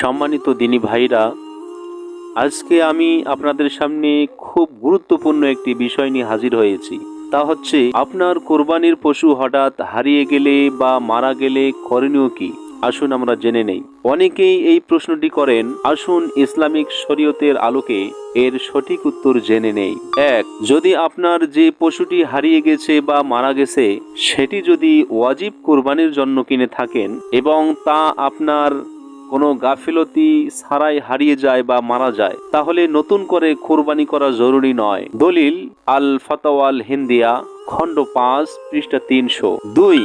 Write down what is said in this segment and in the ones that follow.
সম্মানিত দিনী ভাইরা, আজকে আমি আপনাদের সামনে খুব গুরুত্বপূর্ণ একটি বিষয় নিয়ে হাজির হয়েছি। তা হচ্ছে আপনার কোরবানির পশু হঠাৎ হারিয়ে গেলে বা মারা গেলে করণীয় কি। আসুন আমরা জেনে নেই। অনেকেই এই প্রশ্নটি করেন, আসুন ইসলামিক শরীয়তের আলোকে এর সঠিক উত্তর জেনে নেই। এক, যদি আপনার যে পশুটি হারিয়ে গেছে বা মারা গেছে সেটি যদি ওয়াজিব কোরবানির জন্য কিনে থাকেন এবং তা আপনার কোনো গাফিলতি ছাড়াই হারিয়ে যায় বা মারা যায়, তাহলে নতুন করে কোরবানি করা জরুরি নয়। দলিল আল ফাতাওয়াল হিন্দিয়া খণ্ড 5 পৃষ্ঠা 300। 2,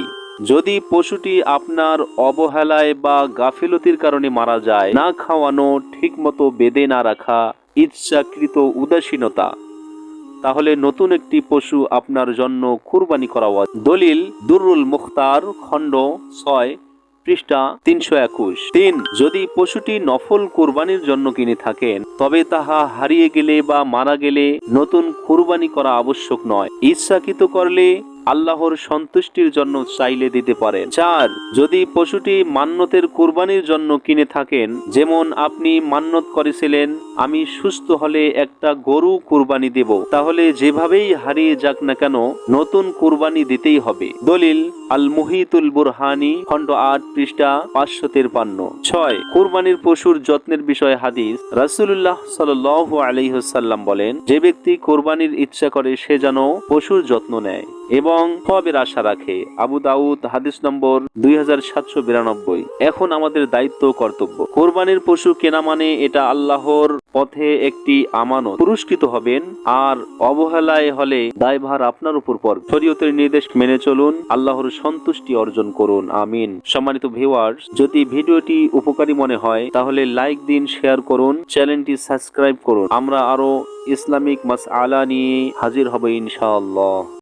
যদি পশুটি আপনার অবহেলায় বা গাফিলতির কারণে মারা যায়, না খাওয়ানো, ঠিকমতো বেঁধে না রাখা, ইচ্ছাকৃত উদাসীনতা, তাহলে নতুন একটি পশু আপনার জন্য কুরবানি করা উচিত। দলিল দুরুল মুখতার খণ্ড 6 পৃষ্ঠা 321। 3, যদি পশুটি নফল কুরবানির জন্য কিনে থাকেন তবে তাহা হারিয়ে গেলে বা মারা গেলে নতুন কুরবানি করা আবশ্যক নয়। ইচ্ছাকৃত করলে আল্লাহর সন্তুষ্টির জন্য চাইলে দিতে পারেন। 4, যদি পশুটি মান্নতের কুরবানির জন্য কিনে থাকেন, যেমন আপনি মান্নত করেছিলেন আমি সুস্থ হলে একটা গরু কুরবানি দেব, তাহলে যেভাবেই হারিয়ে যাক না কেন নতুন কুরবানি দিতেই হবে। দলিল আল মুহিতুল বুরহানি খণ্ড 8 পৃষ্ঠা 553। 6, কুরবানির পশুর যত্নের বিষয়ে হাদিস। রাসূলুল্লাহ সাল্লাল্লাহু আলাইহি ওয়াসাল্লাম বলেন, যে ব্যক্তি কোরবানির ইচ্ছা করে সে যেন পশুর যত্ন নেয় এবং সওয়াবের আশা রাখে। আবু দাউদ হাদিস নম্বর 2792। এখন আমাদের দায়িত্ব কর্তব্য। কোরবানির পশু কেনা মানে এটা আল্লাহর পথে একটি আমানত, পুরস্কৃত হবেন, আর অবহেলায় হলে দায়ভার আপনার উপর পড়বে। শরীয়তের নির্দেশ মেনে চলুন, আল্লাহর সন্তুষ্টি অর্জন করুন। আমিন। সম্মানিত ভিউয়ার্স, যদি ভিডিওটি উপকারী মনে হয় তাহলে লাইক দিন, শেয়ার করুন, চ্যানেলটি সাবস্ক্রাইব করুন। আমরা আরো ইসলামিক মাসআলা নিয়ে হাজির হব ইনশাআল্লাহ।